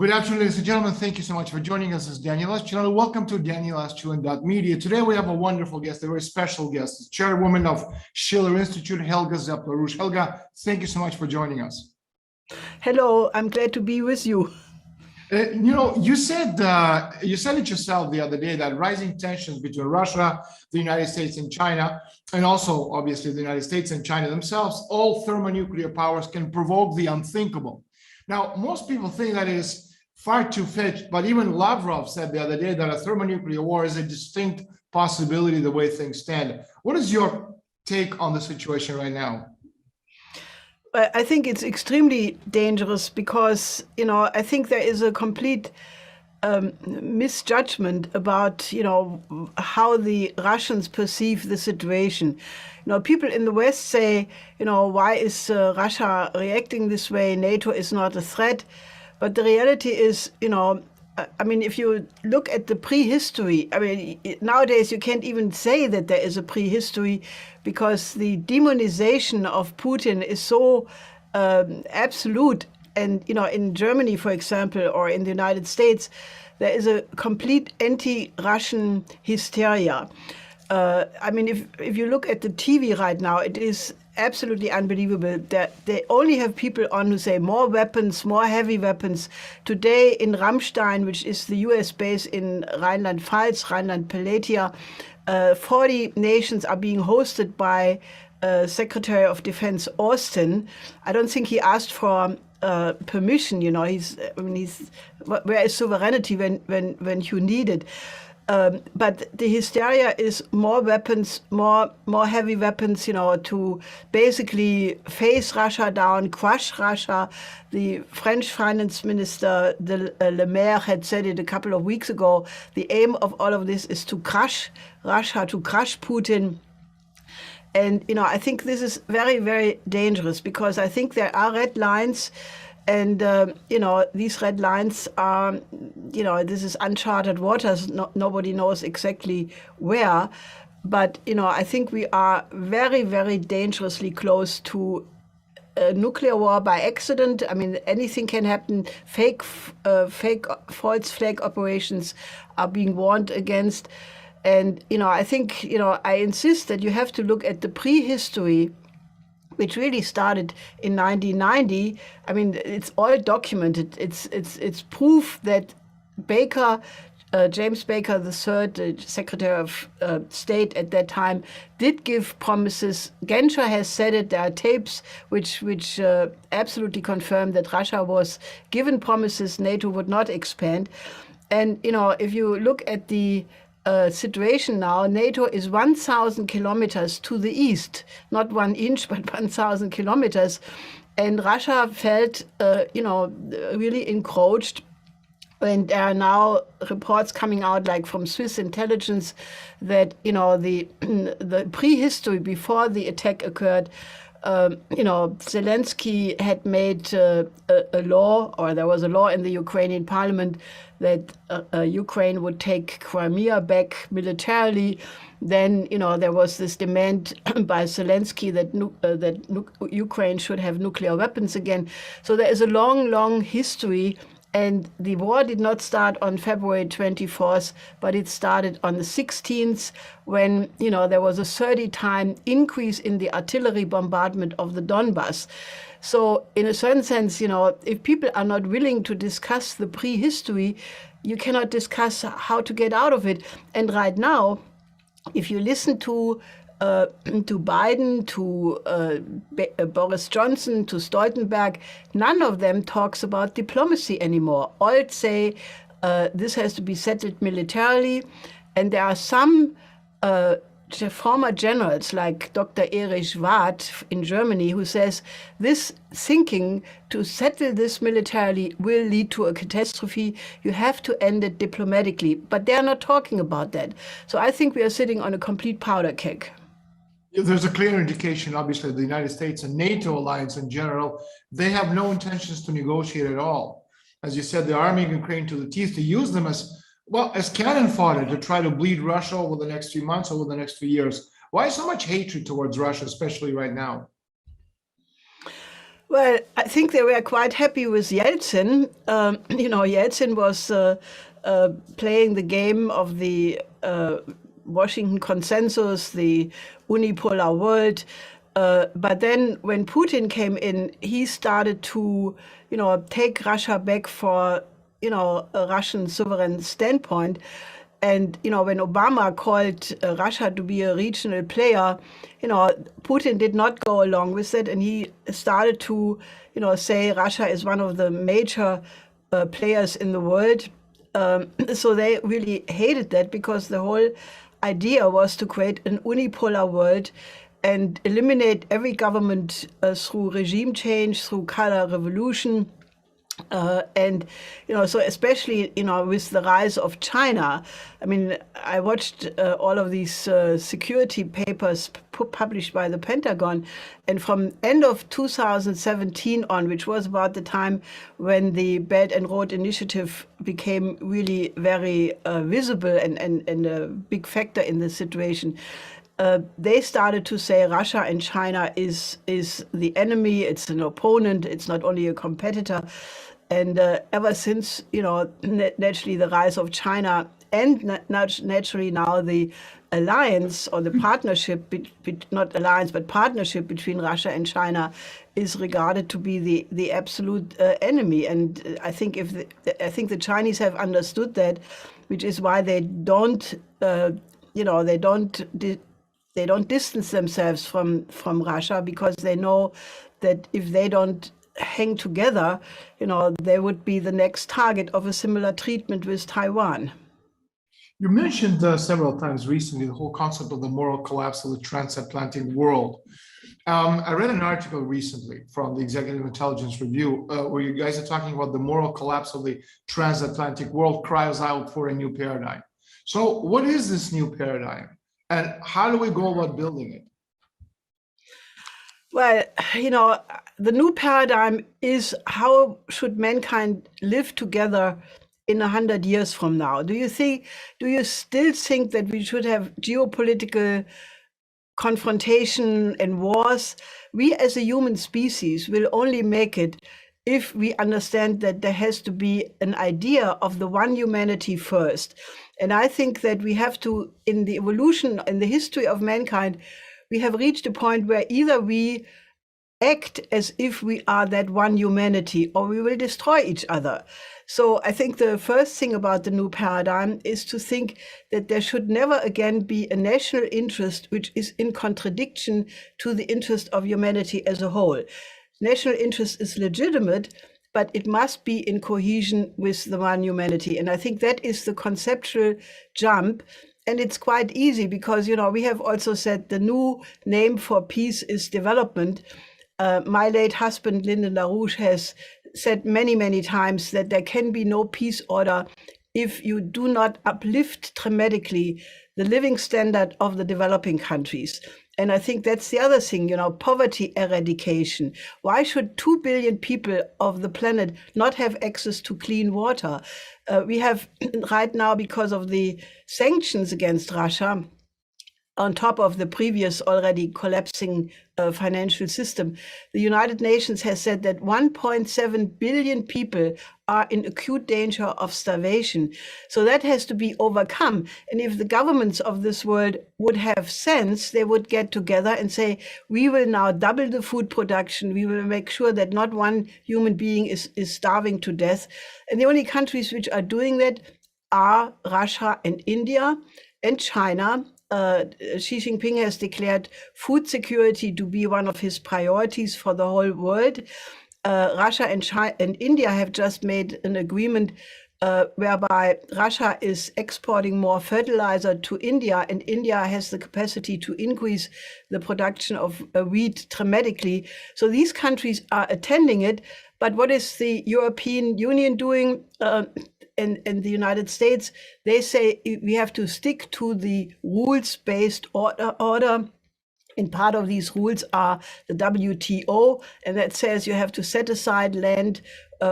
Good afternoon, ladies and gentlemen. Thank you so much for joining us. This is Daniel Estulin. Welcome to Daniel Estulin Media. Today we have a wonderful guest, a very special guest, the chairwoman of Schiller Institute, Helga Zepp, LaRouche. Helga, thank you so much for joining us. Hello, I'm glad to be with you. You said it yourself the other day that rising tensions between Russia, the United States, and China, and also obviously the United States and China themselves, all thermonuclear powers can provoke the unthinkable. Now, most people think that is far too fetched, but even LaRouche said the other day that a thermonuclear war is a distinct possibility the way things stand. What is your take on the situation right now? I think it's extremely dangerous because, I think there is a complete misjudgment about, how the Russians perceive the situation. People in the West say, why is Russia reacting this way? NATO is not a threat. But the reality is, if you look at the prehistory, nowadays you can't even say that there is a prehistory because the demonization of Putin is so absolute. And, in Germany, for example, or in the United States, there is a complete anti-Russian hysteria. If you look at the TV right now, it is absolutely unbelievable that they only have people on who say more weapons, more heavy weapons. Today in Ramstein, which is the US base in Rhineland-Pfalz, Rhineland-Palatia, 40 nations are being hosted by Secretary of Defense Austin. I don't think he asked for permission. Where is sovereignty when you need it? But the hysteria is more weapons, more heavy weapons, to basically face Russia down, crush Russia. The French finance minister, Le Maire, had said it a couple of weeks ago. The aim of all of this is to crush Russia, to crush Putin. And, I think this is very, very dangerous because I think there are red lines. And, these red lines are, this is uncharted waters. Nobody knows exactly where. But, I think we are very, very dangerously close to a nuclear war by accident. Anything can happen. Fake false flag operations are being warned against. And, I think, I insist that you have to look at the prehistory, which really started in 1990. It's all documented. It's proof that James Baker III, the Secretary of State at that time, did give promises. Genscher has said it. There are tapes which absolutely confirm that Russia was given promises NATO would not expand. And if you look at the situation now, NATO is 1,000 kilometers to the east, not 1 inch, but 1,000 kilometers. And Russia felt, really encroached. And there are now reports coming out, like from Swiss intelligence, that, the prehistory before the attack occurred, Zelensky had made a law, or there was a law in the Ukrainian parliament that Ukraine would take Crimea back militarily. Then, there was this demand by Zelensky that Ukraine should have nuclear weapons again. So there is a long, long history. And the war did not start on February 24th, but it started on the 16th when, there was a 30-time increase in the artillery bombardment of the Donbass. So in a certain sense, if people are not willing to discuss the prehistory, you cannot discuss how to get out of it. And right now, if you listen to Biden, to Boris Johnson, to Stoltenberg, none of them talks about diplomacy anymore. All say this has to be settled militarily. And there are some former generals like Dr. Erich Warth in Germany who says this thinking to settle this militarily will lead to a catastrophe. You have to end it diplomatically. But they're not talking about that. So I think we are sitting on a complete powder keg. There's a clear indication, obviously, the United States and NATO alliance in general, they have no intentions to negotiate at all. As you said, they're arming Ukraine to the teeth to use them as cannon fodder to try to bleed Russia over the next few months, over the next few years. Why so much hatred towards Russia, especially right now? Well, I think they were quite happy with Yeltsin. Yeltsin was playing the game of the Washington Consensus, the unipolar world. But then when Putin came in, he started to, take Russia back for, a Russian sovereign standpoint. And, when Obama called Russia to be a regional player, Putin did not go along with it. And he started to, say Russia is one of the major players in the world. So they really hated that because the whole idea was to create an unipolar world and eliminate every government through regime change, through color revolution. So especially, with the rise of China, I mean, I watched all of these security papers published by the Pentagon, and from end of 2017 on, which was about the time when the Belt and Road Initiative became really very visible and a big factor in the situation, they started to say Russia and China is the enemy, it's an opponent, it's not only a competitor. And ever since, naturally the rise of China and naturally now the alliance or the partnership, not alliance, but partnership between Russia and China is regarded to be the absolute enemy. And I think I think the Chinese have understood that, which is why they don't, they don't distance themselves from Russia, because they know that if they don't hang together, they would be the next target of a similar treatment with Taiwan. You mentioned several times recently the whole concept of the moral collapse of the transatlantic world. I read an article recently from the Executive Intelligence Review where you guys are talking about the moral collapse of the transatlantic world cries out for a new paradigm. So what is this new paradigm? And how do we go about building it? Well, the new paradigm is how should mankind live together in 100 years from now? Do you still think that we should have geopolitical confrontation and wars? We as a human species will only make it if we understand that there has to be an idea of the one humanity first. And I think that we have to, in the evolution, in the history of mankind, we have reached a point where either we act as if we are that one humanity or we will destroy each other. So I think the first thing about the new paradigm is to think that there should never again be a national interest which is in contradiction to the interest of humanity as a whole. National interest is legitimate, but it must be in cohesion with the one humanity. And I think that is the conceptual jump. And it's quite easy because, we have also said the new name for peace is development. My late husband, Lyndon LaRouche, has said many, many times that there can be no peace order if you do not uplift dramatically the living standard of the developing countries. And I think that's the other thing, poverty eradication. Why should 2 billion people of the planet not have access to clean water? We have right now, because of the sanctions against Russia, on top of the previous already collapsing financial system, the United Nations has said that 1.7 billion people are in acute danger of starvation. So that has to be overcome. And if the governments of this world would have sense, they would get together and say, we will now double the food production. We will make sure that not one human being is starving to death. And the only countries which are doing that are Russia and India and China. Xi Jinping has declared food security to be one of his priorities for the whole world. Russia and China and India have just made an agreement whereby Russia is exporting more fertilizer to India, and India has the capacity to increase the production of wheat dramatically. So these countries are attending it. But what is the European Union doing? And the United States, they say we have to stick to the rules-based order. And part of these rules are the WTO, and that says you have to set aside land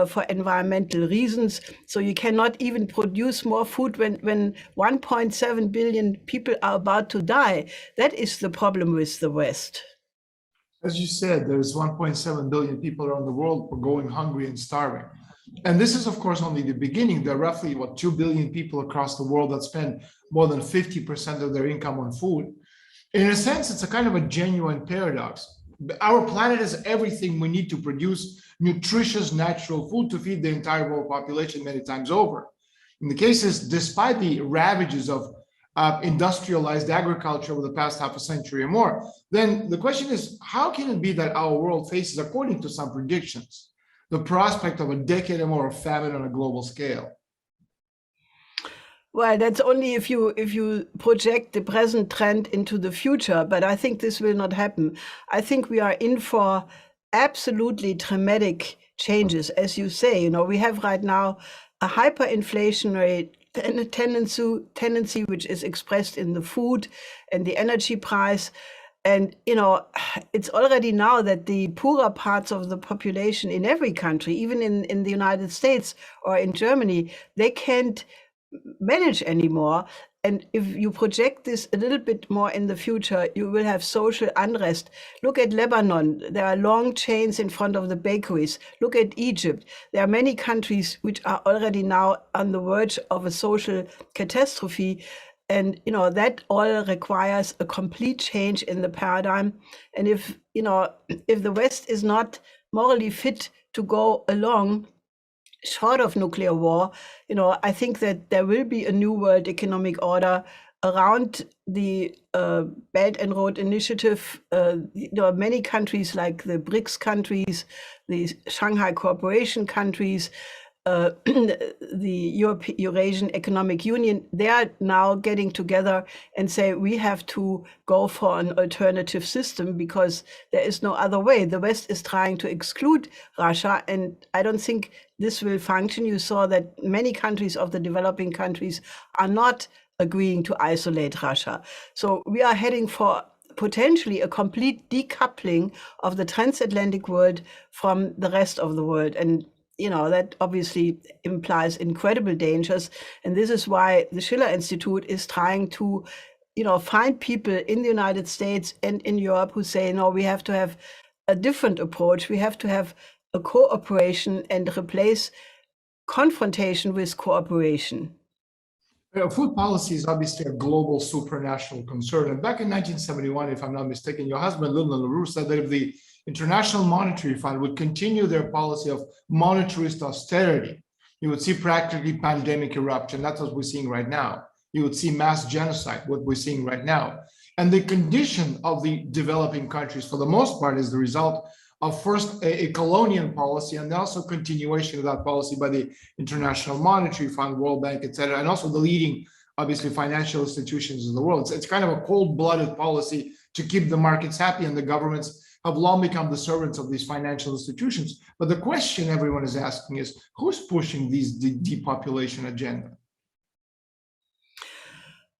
for environmental reasons. So you cannot even produce more food when 1.7 billion people are about to die. That is the problem with the West. As you said, there's 1.7 billion people around the world who are going hungry and starving. And this is, of course, only the beginning. There are roughly, 2 billion people across the world that spend more than 50% of their income on food. In a sense, it's a kind of a genuine paradox. Our planet has everything we need to produce nutritious, natural food to feed the entire world population many times over. In the cases, despite the ravages of industrialized agriculture over the past half a century or more, then the question is, how can it be that our world faces, according to some predictions, the prospect of a decade or more of famine on a global scale? Well, that's only if you project the present trend into the future, but I think this will not happen. I think we are in for absolutely dramatic changes, as you say. We have right now a hyperinflationary tendency which is expressed in the food and the energy price. And it's already now that the poorer parts of the population in every country, even in the United States or in Germany, they can't manage anymore. And if you project this a little bit more in the future, you will have social unrest. Look at Lebanon. There are long chains in front of the bakeries. Look at Egypt. There are many countries which are already now on the verge of a social catastrophe. And that all requires a complete change in the paradigm. And if the West is not morally fit to go along, short of nuclear war, I think that there will be a new world economic order around the Belt and Road Initiative. Many countries like the BRICS countries, the Shanghai Cooperation countries, the Eurasian Economic Union, they are now getting together and say we have to go for an alternative system because there is no other way. The West is trying to exclude Russia, and I don't think this will function. You saw that many countries of the developing countries are not agreeing to isolate Russia. So we are heading for potentially a complete decoupling of the transatlantic world from the rest of the world. And that obviously implies incredible dangers. And this is why the Schiller Institute is trying to, find people in the United States and in Europe who say, no, we have to have a different approach. We have to have a cooperation and replace confrontation with cooperation. Food policy is obviously a global supranational concern. And back in 1971, if I'm not mistaken, your husband, LaRouche, said that if the International Monetary Fund would continue their policy of monetarist austerity, you would see practically pandemic eruption. That's what we're seeing right now. You would see mass genocide, what we're seeing right now. And the condition of the developing countries, for the most part, is the result of first a colonial policy and also continuation of that policy by the International Monetary Fund, World Bank, et cetera, and also the leading, obviously, financial institutions in the world. It's kind of a cold-blooded policy to keep the markets happy, and the governments have long become the servants of these financial institutions. But the question everyone is asking is, who's pushing these depopulation agenda?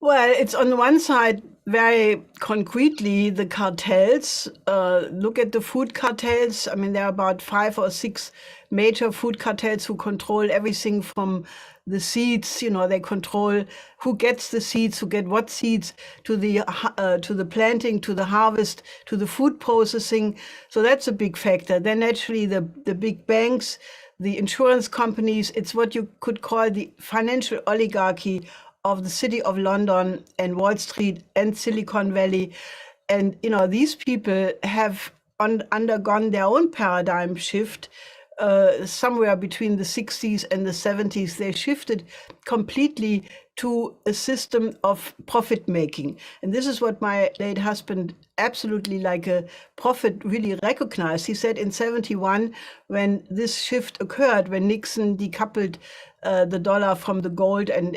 Well, it's on the one side, very concretely, the cartels. Look at the food cartels. I mean, there are about 5 or 6 major food cartels who control everything from the seeds. They control who gets the seeds, who get what seeds, to the planting, to the harvest, to the food processing. So that's a big factor. Then naturally the big banks, the insurance companies. It's what you could call the financial oligarchy of the City of London and Wall Street and Silicon Valley. And these people have undergone their own paradigm shift. Somewhere between the 60s and the 70s, they shifted completely to a system of profit making. And this is what my late husband, absolutely like a prophet, really recognized. He said in 71, when this shift occurred, when Nixon decoupled the dollar from the gold and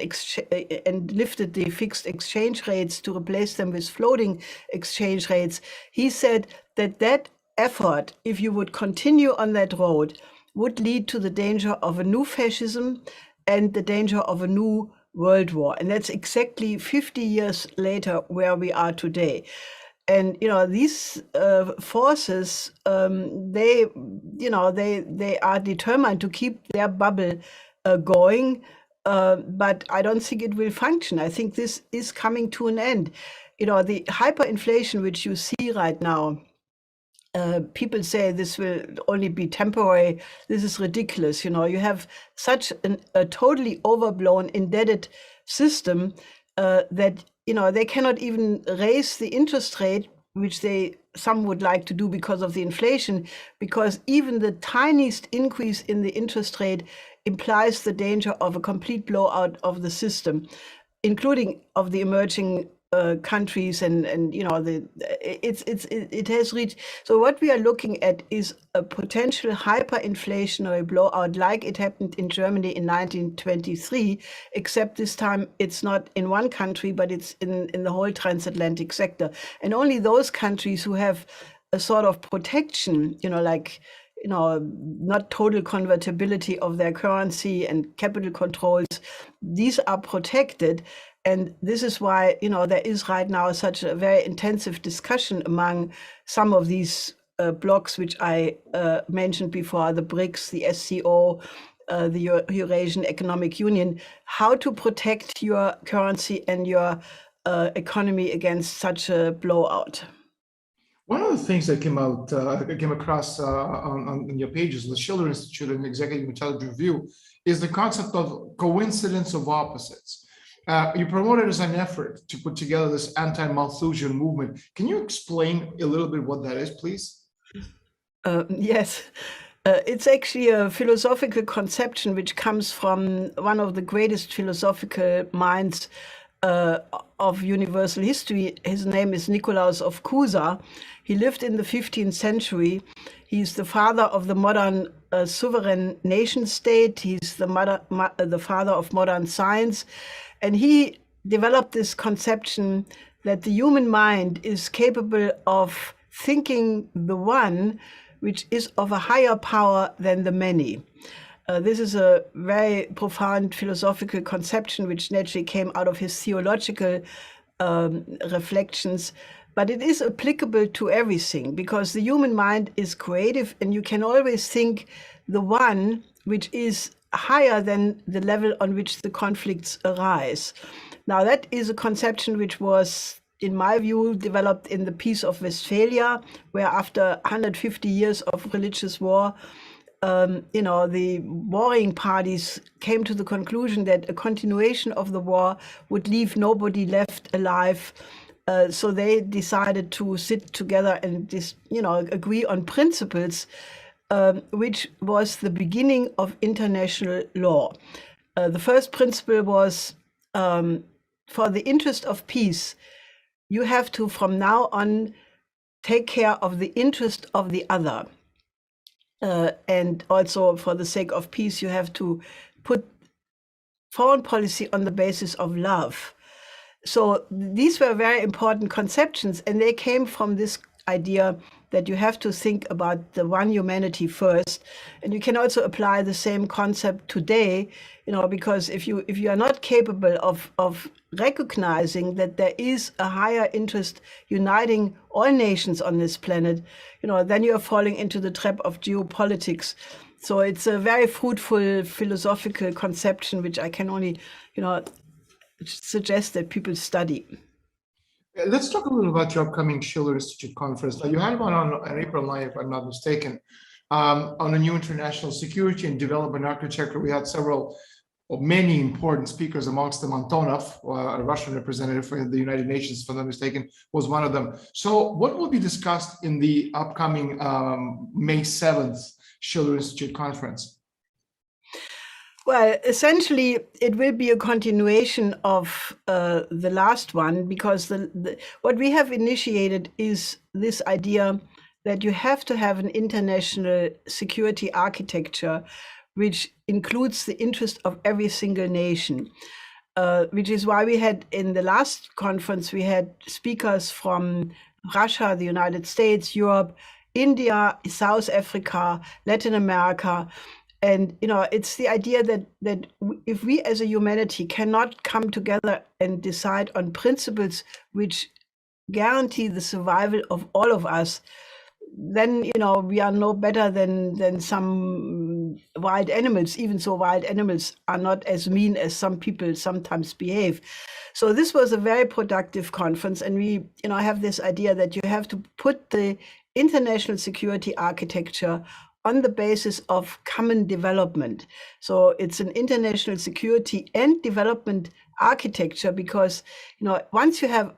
lifted the fixed exchange rates to replace them with floating exchange rates, he said that effort, if you would continue on that road, would lead to the danger of a new fascism and the danger of a new world war. And that's exactly 50 years later where we are today. And these forces, they are determined to keep their bubble going, but I don't think it will function. I think this is coming to an end. The hyperinflation which you see right now, people say this will only be temporary. This is ridiculous. You have such a totally overblown, indebted system that they cannot even raise the interest rate, which some would like to do because of the inflation, because even the tiniest increase in the interest rate implies the danger of a complete blowout of the system, including of the emerging countries, and it has reached. So what we are looking at is a potential hyperinflationary blowout, like it happened in Germany in 1923, except this time it's not in one country, but it's in the whole transatlantic sector. And only those countries who have a sort of protection, not total convertibility of their currency and capital controls, these are protected. And this is why, there is right now such a very intensive discussion among some of these blocs, which I mentioned before, the BRICS, the SCO, the Eurasian Economic Union, how to protect your currency and your economy against such a blowout. One of the things that came across on your pages, the Schiller Institute and Executive Intelligence Review, is the concept of coincidence of opposites. You promoted as an effort to put together this anti-Malthusian movement. Can you explain a little bit what that is, please? Yes. It's actually a philosophical conception which comes from one of the greatest philosophical minds of universal history. His name is Nicolaus of Cusa. He lived in the 15th century. He's the father of the modern sovereign nation state. He's the father of modern science. And he developed this conception that the human mind is capable of thinking the one which is of a higher power than the many. This is a very profound philosophical conception which naturally came out of his theological reflections, but it is applicable to everything, because the human mind is creative and you can always think the one which is higher than the level on which the conflicts arise. Now, that is a conception which was, in my view, developed in the Peace of Westphalia, where after 150 years of religious war, the warring parties came to the conclusion that a continuation of the war would leave nobody left alive. So they decided to sit together and agree on principles, which was the beginning of international law. The first principle was, for the interest of peace, you have to, from now on, take care of the interest of the other. And also, for the sake of peace, you have to put foreign policy on the basis of love. So these were very important conceptions, and they came from this idea that you have to think about the one humanity first. And you can also apply the same concept today, because if you are not capable of recognizing that there is a higher interest uniting all nations on this planet, then you are falling into the trap of geopolitics. So it's a very fruitful philosophical conception, which I can only, suggest that people study. Let's talk a little about your upcoming Schiller Institute conference. Now, you had one on April 9th, if I'm not mistaken, on a new international security and development architecture. We had many important speakers, amongst them Antonov, a Russian representative for the United Nations, if I'm not mistaken, was one of them. So what will be discussed in the upcoming May 7th Schiller Institute conference? Well, essentially, it will be a continuation of the last one, because what we have initiated is this idea that you have to have an international security architecture which includes the interest of every single nation, which is why we had, in the last conference, we had speakers from Russia, the United States, Europe, India, South Africa, Latin America. And it's the idea that if we as a humanity cannot come together and decide on principles which guarantee the survival of all of us, then we are no better than some wild animals, even so wild animals are not as mean as some people sometimes behave. So this was a very productive conference, and we have this idea that you have to put the international security architecture on the basis of common development. So it's an international security and development architecture, because once you have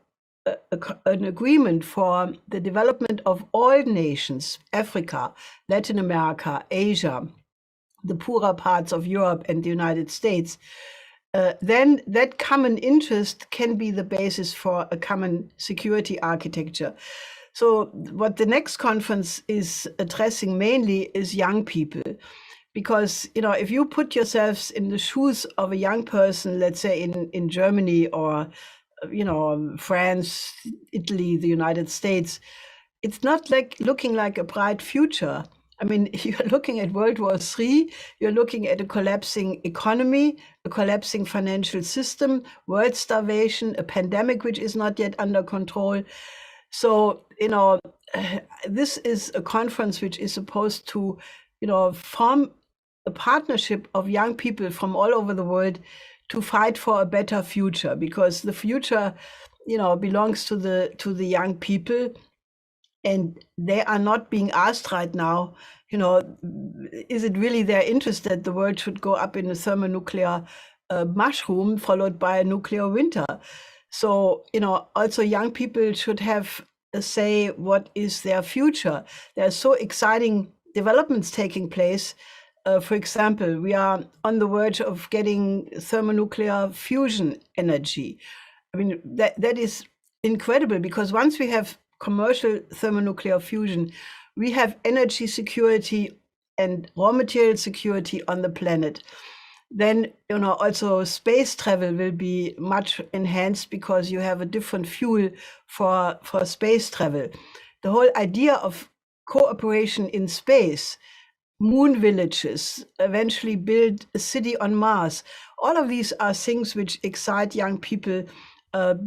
an agreement for the development of all nations, Africa, Latin America, Asia, the poorer parts of Europe and the United States, then that common interest can be the basis for a common security architecture. So what the next conference is addressing mainly is young people. Because if you put yourselves in the shoes of a young person, let's say in Germany or France, Italy, the United States, it's not like looking like a bright future. I mean, you're looking at World War III, you're looking at a collapsing economy, a collapsing financial system, world starvation, a pandemic which is not yet under control. So, this is a conference which is supposed to, form a partnership of young people from all over the world to fight for a better future, because the future, belongs to the young people, and they are not being asked right now, is it really their interest that the world should go up in a thermonuclear mushroom followed by a nuclear winter? So, also young people should have a say what is their future. There are so exciting developments taking place. For example, we are on the verge of getting thermonuclear fusion energy. I mean, that is incredible, because once we have commercial thermonuclear fusion, we have energy security and raw material security on the planet. Then, also space travel will be much enhanced, because you have a different fuel for space travel. The whole idea of cooperation in space, moon villages, eventually build a city on Mars. All of these are things which excite young people,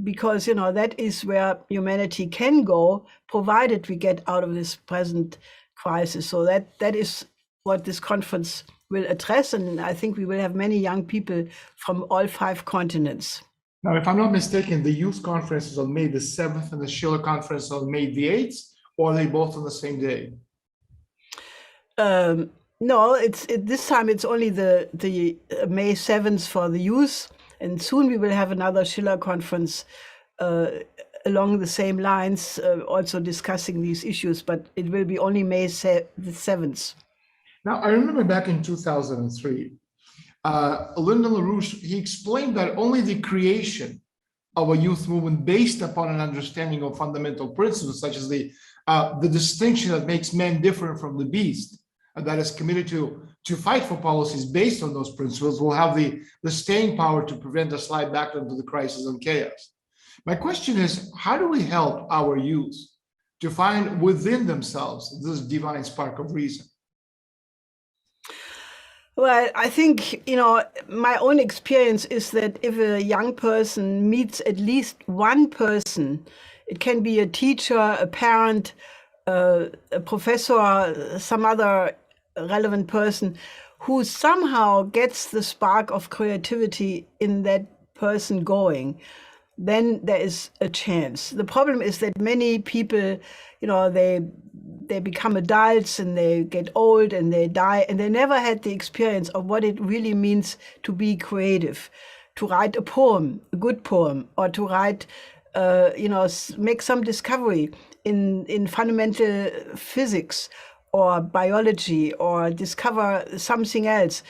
because that is where humanity can go, provided we get out of this present crisis. So that is what this conference will address, and I think we will have many young people from all 5 continents. Now, if I'm not mistaken, the youth conference is on May the 7th and the Schiller conference on May the 8th, or are they both on the same day? No, this time it's only the May 7th for the youth, and soon we will have another Schiller conference along the same lines, also discussing these issues, but it will be only May the 7th. Now, I remember back in 2003, Lyndon LaRouche, he explained that only the creation of a youth movement based upon an understanding of fundamental principles, such as the distinction that makes man different from the beast, and that is committed to fight for policies based on those principles, will have the staying power to prevent a slide back into the crisis and chaos. My question is, how do we help our youth to find within themselves this divine spark of reason? Well, I think, my own experience is that if a young person meets at least one person, it can be a teacher, a parent, a professor, some other relevant person, who somehow gets the spark of creativity in that person going, then there is a chance. The problem is that many people, they become adults and they get old and they die, and they never had the experience of what it really means to be creative, to write a poem, a good poem, or to write, make some discovery in fundamental physics or biology, or discover something else.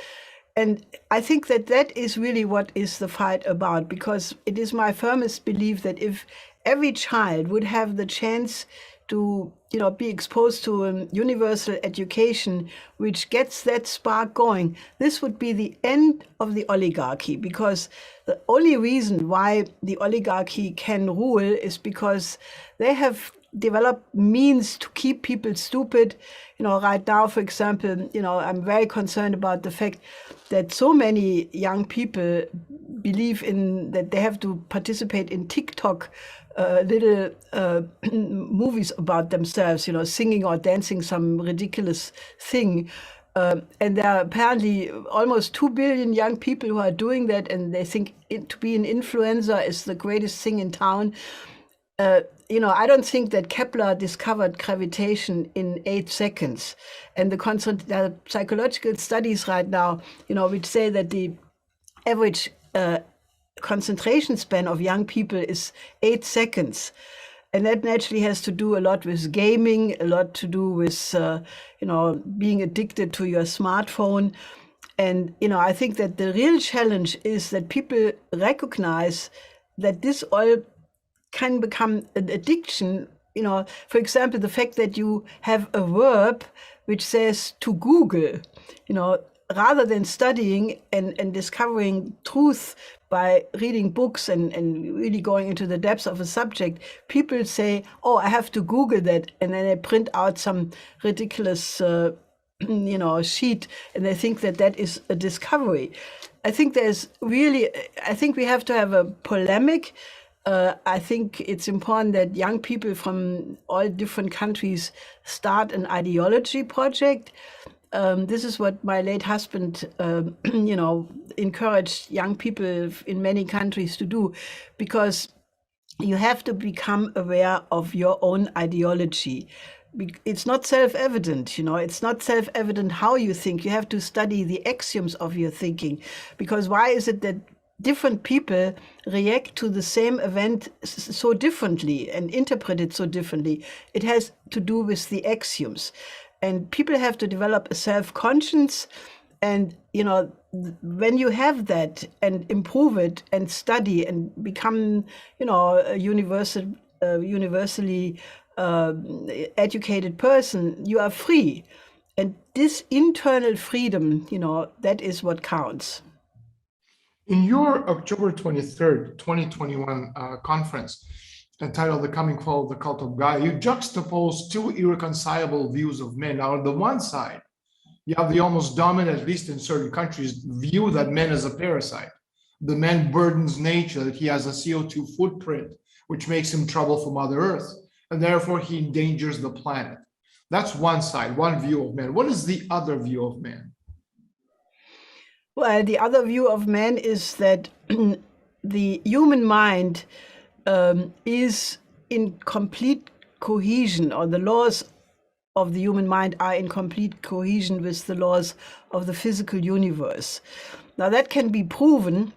And I think that is really what is the fight about, because it is my firmest belief that if every child would have the chance to be exposed to a universal education which gets that spark going, this would be the end of the oligarchy, because the only reason why the oligarchy can rule is because they have developed means to keep people stupid. Right now, for example, I'm very concerned about the fact that so many young people believe in that they have to participate in TikTok little movies about themselves, you know, singing or dancing some ridiculous thing. And there are apparently almost 2 billion young people who are doing that, and they think to be an influencer is the greatest thing in town. You know, I don't think that Kepler discovered gravitation in 8 seconds. And the psychological studies right now, you know, which say that the average concentration span of young people is 8 seconds. And that naturally has to do a lot with gaming, a lot to do with, you know, being addicted to your smartphone. And, you know, I think that the real challenge is that people recognize that this all can become an addiction. You know, for example, the fact that you have a verb which says to Google, you know, rather than studying and discovering truth by reading books and really going into the depths of a subject, people say, oh, I have to Google that. And then they print out some ridiculous, you know, sheet, and they think that that is a discovery. I think we have to have a polemic. I think it's important that young people from all different countries start an ideology project. This is what my late husband, you know, encouraged young people in many countries to do, because you have to become aware of your own ideology. It's not self-evident, you know, it's not self-evident how you think. You have to study the axioms of your thinking, because why is it that different people react to the same event so differently and interpret it so differently? It has to do with the axioms. And people have to develop a self-conscience. And, you know, when you have that and improve it and study and become, you know, a universally educated person, you are free. And this internal freedom, you know, that is what counts. In your October 23rd, 2021 conference entitled The Coming Fall of the Cult of Gaia, you juxtapose two irreconcilable views of men. Now, on the one side, you have the almost dominant, at least in certain countries, view that man is a parasite. The man burdens nature, that he has a CO2 footprint, which makes him trouble for Mother Earth, and therefore he endangers the planet. That's one side, one view of man. What is the other view of man? Well, the other view of man is that the human mind is in complete cohesion, or the laws of the human mind are in complete cohesion with the laws of the physical universe. Now, that can be proven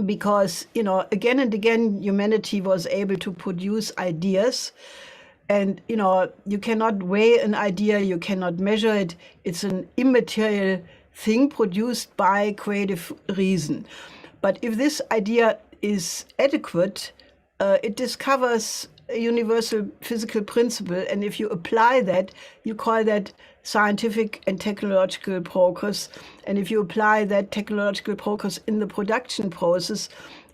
because, you know, again and again, humanity was able to produce ideas. And, you know, you cannot weigh an idea, you cannot measure it. It's an immaterial thing produced by creative reason. But if this idea is adequate, it discovers a universal physical principle. And if you apply that, you call that scientific and technological progress. And if you apply that technological progress in the production process,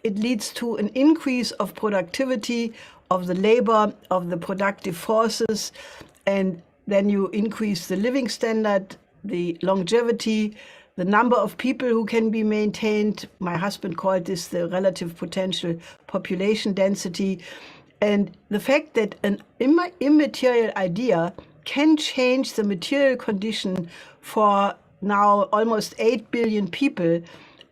it leads to an increase of productivity, of the labor, of the productive forces. And then you increase the living standard, the longevity, the number of people who can be maintained. My husband called this the relative potential population density. And the fact that an immaterial idea can change the material condition for now almost 8 billion people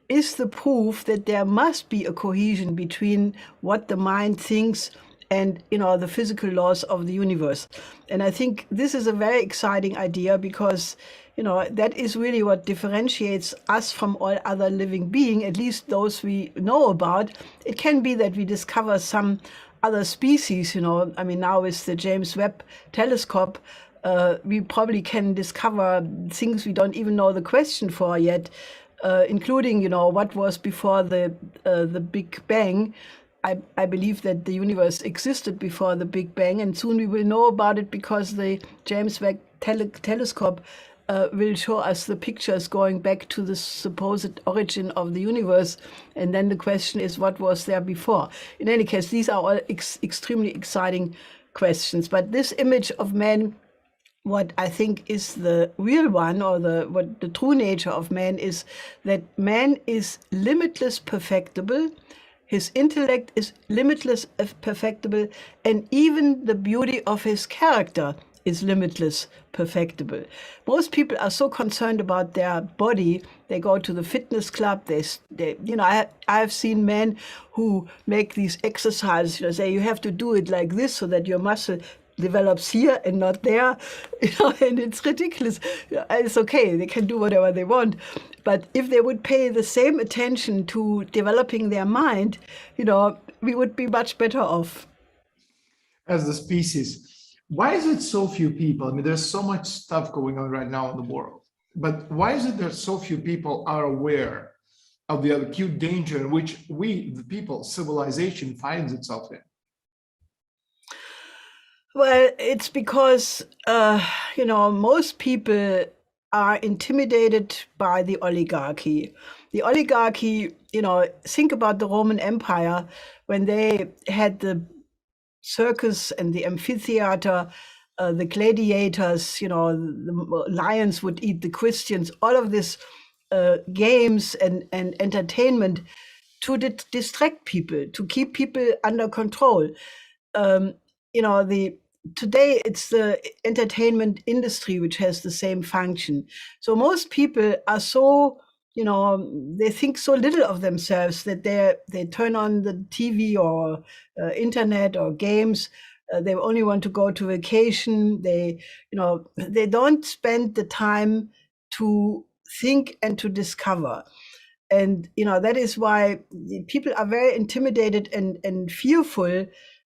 is the proof that there must be a cohesion between what the mind thinks and, you know, the physical laws of the universe. And I think this is a very exciting idea because, you know, that is really what differentiates us from all other living beings, at least those we know about. It can be that we discover some other species, you know. I mean, now with the James Webb telescope, we probably can discover things we don't even know the question for yet, including, you know, what was before the Big Bang. I believe that the universe existed before the Big Bang, and soon we will know about it because the James Webb telescope will show us the pictures going back to the supposed origin of the universe. And then the question is, what was there before? In any case, these are all extremely exciting questions. But this image of man, what I think is the real one, or what the true nature of man is, that man is limitless perfectible. his intellect is limitless, perfectible, and even the beauty of his character is limitless, perfectible. Most people are so concerned about their body. They go to the fitness club. I've seen men who make these exercises. Say you have to do it like this so that your muscle develops here and not there, and it's ridiculous. It's okay, they can do whatever they want. But if they would pay the same attention to developing their mind, we would be much better off. As the species. Why is it so few people? I mean, there's so much stuff going on right now in the world, but why is it that so few people are aware of the acute danger in which we, the people, civilization finds itself in? Well, it's because, most people are intimidated by the oligarchy. The oligarchy, think about the Roman Empire when they had the circus and the amphitheater, the gladiators, the lions would eat the Christians, all of this games and entertainment to distract people, to keep people under control. Today it's the entertainment industry which has the same function. So most people are so, they think so little of themselves that they turn on the TV or internet or games. They only want to go to vacation. They don't spend the time to think and to discover. And that is why people are very intimidated and fearful,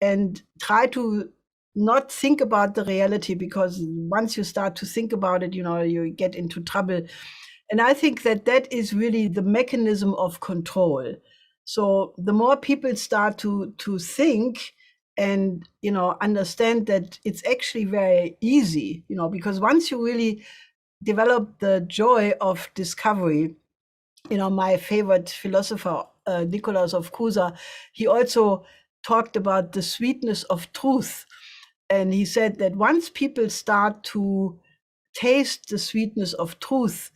and try to not think about the reality, because once you start to think about it, you get into trouble. And I think that is really the mechanism of control. So the more people start to think and understand that it's actually very easy, because once you really develop the joy of discovery, my favorite philosopher, Nicholas of Cusa, he also talked about the sweetness of truth. And he said that once people start to taste the sweetness of truth,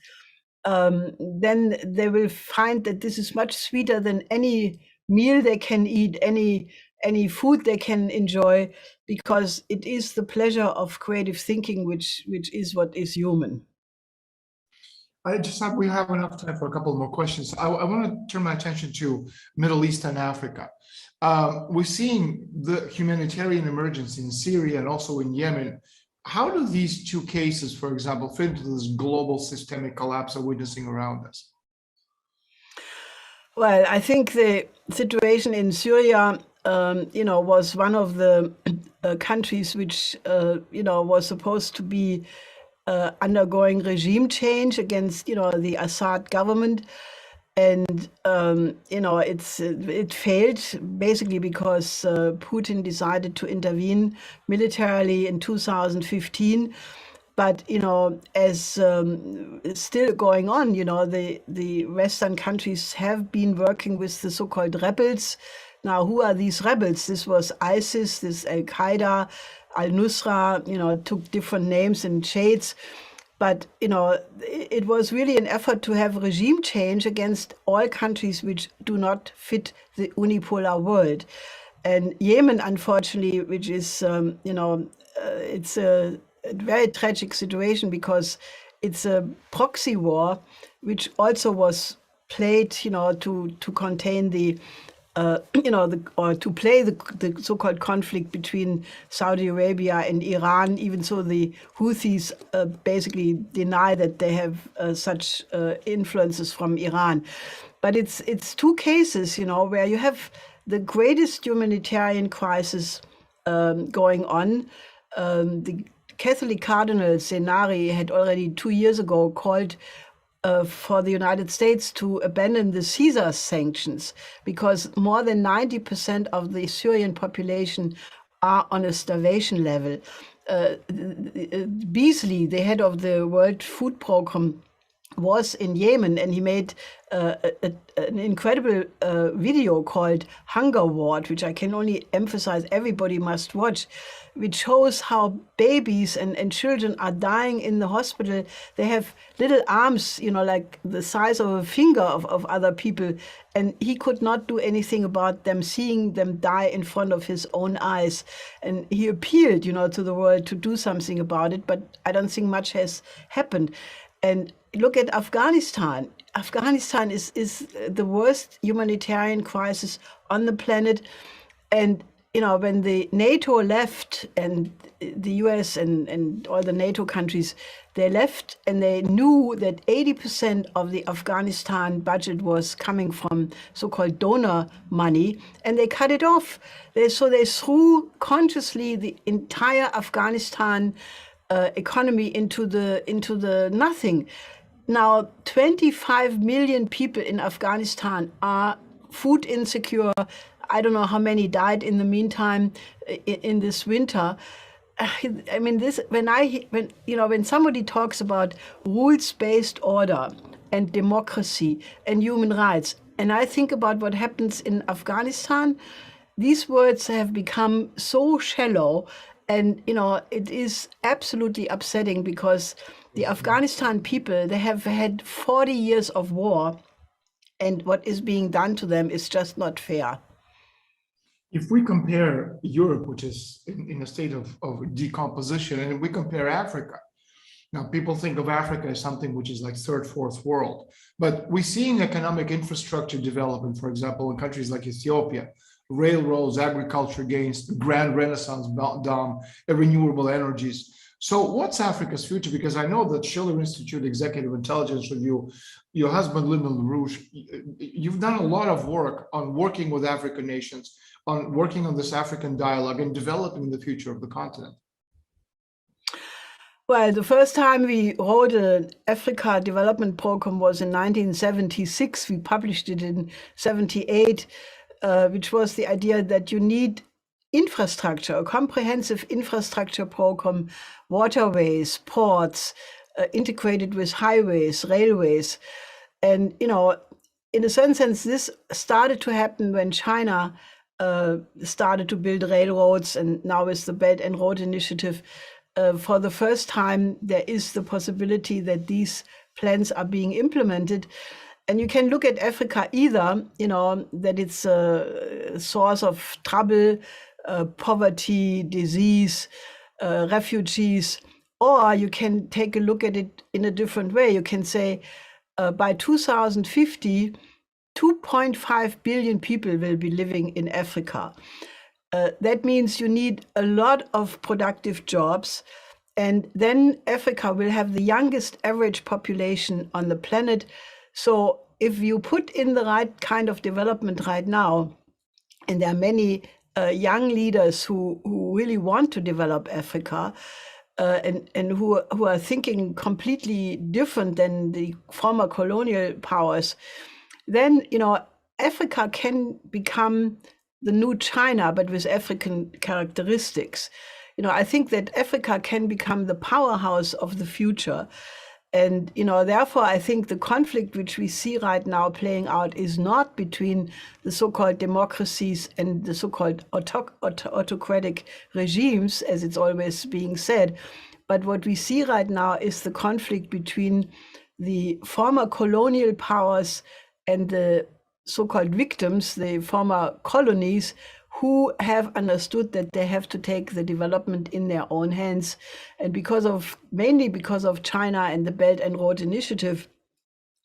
then they will find that this is much sweeter than any meal they can eat, any food they can enjoy, because it is the pleasure of creative thinking, which is what is human. We have enough time for a couple more questions. I want to turn my attention to Middle East and Africa. We're seeing the humanitarian emergency in Syria and also in Yemen. How do these two cases, for example, fit into this global systemic collapse we're witnessing around us? Well, I think the situation in Syria, was one of the countries which, was supposed to be undergoing regime change against, the Assad government. And, it failed basically because Putin decided to intervene militarily in 2015. But, as still going on, the Western countries have been working with the so-called rebels. Now, who are these rebels? This was ISIS, this Al-Qaeda, Al-Nusra, took different names and shades. But, it was really an effort to have regime change against all countries which do not fit the unipolar world. And Yemen, unfortunately, which is, it's a very tragic situation, because it's a proxy war, which also was played, to contain the to play the so-called conflict between Saudi Arabia and Iran, even so the Houthis basically deny that they have such influences from Iran. But it's two cases, where you have the greatest humanitarian crisis going on. The Catholic Cardinal Senari had already 2 years ago called for the United States to abandon the Caesar sanctions, because more than 90% of the Syrian population are on a starvation level. Beasley, the head of the World Food Program, was in Yemen, and he made an incredible video called Hunger Ward, which I can only emphasize everybody must watch, which shows how babies and children are dying in the hospital. They have little arms, like the size of a finger of other people, and he could not do anything about them, seeing them die in front of his own eyes. And he appealed, to the world to do something about it, but I don't think much has happened. And look at Afghanistan. Afghanistan is the worst humanitarian crisis on the planet. And, when the NATO left, and the US and all the NATO countries, they left, and they knew that 80% of the Afghanistan budget was coming from so-called donor money, and they cut it off. So they threw consciously the entire Afghanistan economy into the nothing. Now, 25 million people in Afghanistan are food insecure. I don't know how many died in the meantime in this winter. I mean, when somebody talks about rules-based order and democracy and human rights, and I think about what happens in Afghanistan, these words have become so shallow. And, it is absolutely upsetting, because the Afghanistan people, they have had 40 years of war, and what is being done to them is just not fair. If we compare Europe, which is in a state of decomposition, and we compare Africa, now people think of Africa as something which is like third, fourth world, but we're seeing economic infrastructure development, for example, in countries like Ethiopia, railroads, agriculture gains, the grand renaissance dam, renewable energies. So what's Africa's future? Because I know that Schiller Institute Executive Intelligence Review, your husband, LaRouche, you've done a lot of work on working with African nations, on working on this African dialogue and developing the future of the continent. Well, the first time we wrote an Africa development program was in 1976. We published it in 78. Which was the idea that you need infrastructure, a comprehensive infrastructure program, waterways, ports, integrated with highways, railways. And, in a certain sense, this started to happen when China started to build railroads, and now with the Belt and Road Initiative, for the first time, there is the possibility that these plans are being implemented. And you can look at Africa either, that it's a source of trouble, poverty, disease, refugees, or you can take a look at it in a different way. You can say by 2050, 2.5 billion people will be living in Africa. That means you need a lot of productive jobs. And then Africa will have the youngest average population on the planet. So if you put in the right kind of development right now, and there are many young leaders who really want to develop Africa, and who are thinking completely different than the former colonial powers, then Africa can become the new China, but with African characteristics. I think that Africa can become the powerhouse of the future. And, therefore, I think the conflict which we see right now playing out is not between the so-called democracies and the so-called autocratic regimes, as it's always being said. But what we see right now is the conflict between the former colonial powers and the so-called victims, the former colonies, who have understood that they have to take the development in their own hands. And mainly because of China and the Belt and Road Initiative,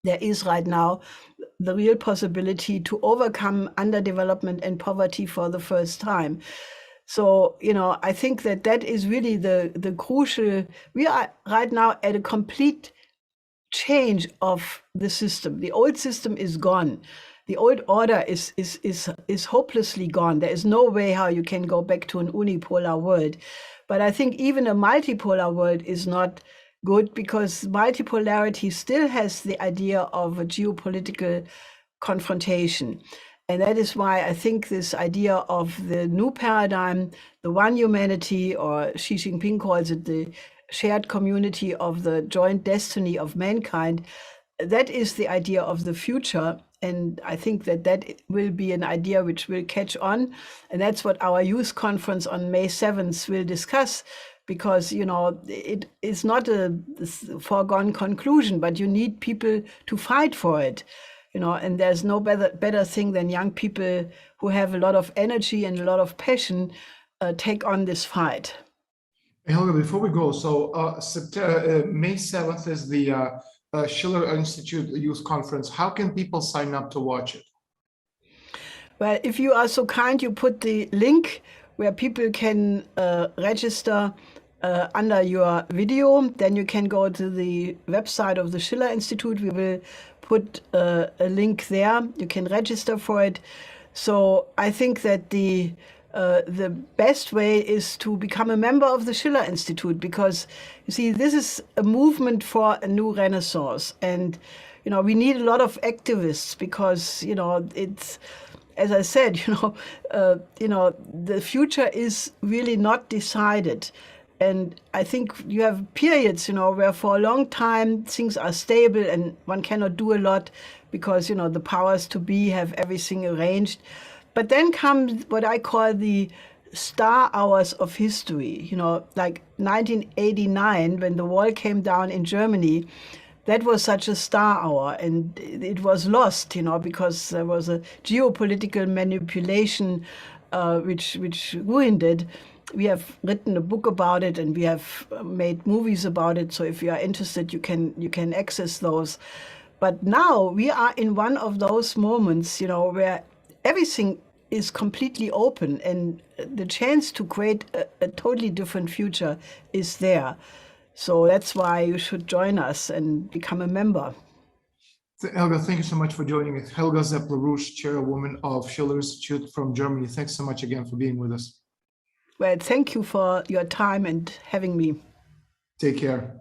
there is right now the real possibility to overcome underdevelopment and poverty for the first time. So, I think that is really the crucial. We are right now at a complete change of the system. The old system is gone. The old order is hopelessly gone. There is no way how you can go back to an unipolar world. But I think even a multipolar world is not good, because multipolarity still has the idea of a geopolitical confrontation. And that is why I think this idea of the new paradigm, the one humanity, or Xi Jinping calls it the shared community of the joint destiny of mankind, that is the idea of the future. And I think that that will be an idea which will catch on. And that's what our youth conference on May 7th will discuss, because, you know, it is not a foregone conclusion, but you need people to fight for it. You know, and there's no better thing than young people who have a lot of energy and a lot of passion take on this fight. Helga, before we go, so May 7th is the Schiller Institute Youth Conference. How can people sign up to watch it? Well, if you are so kind, you put the link where people can register under your video. Then you can go to the website of the Schiller Institute. We will put a link there. You can register for it. So I think that the best way is to become a member of the Schiller Institute, because you see, this is a movement for a new renaissance. And, you know, we need a lot of activists, because, you know, it's, as I said, you know, the future is really not decided. And I think you have periods, you know, where for a long time things are stable and one cannot do a lot because, you know, the powers to be have everything arranged. But then comes what I call the star hours of history, you know, like 1989, when the wall came down in Germany. That was such a star hour, and it was lost, you know, because there was a geopolitical manipulation which ruined it. We have written a book about it, and we have made movies about it. So if you are interested, you can access those. But now we are in one of those moments, you know, where everything is completely open, and the chance to create a totally different future is there. So that's why you should join us and become a member. Helga, thank you so much for joining us. Helga Zepp, LaRouche, chairwoman of Schiller Institute from Germany. Thanks so much again for being with us. Well, thank you for your time and having me. Take care.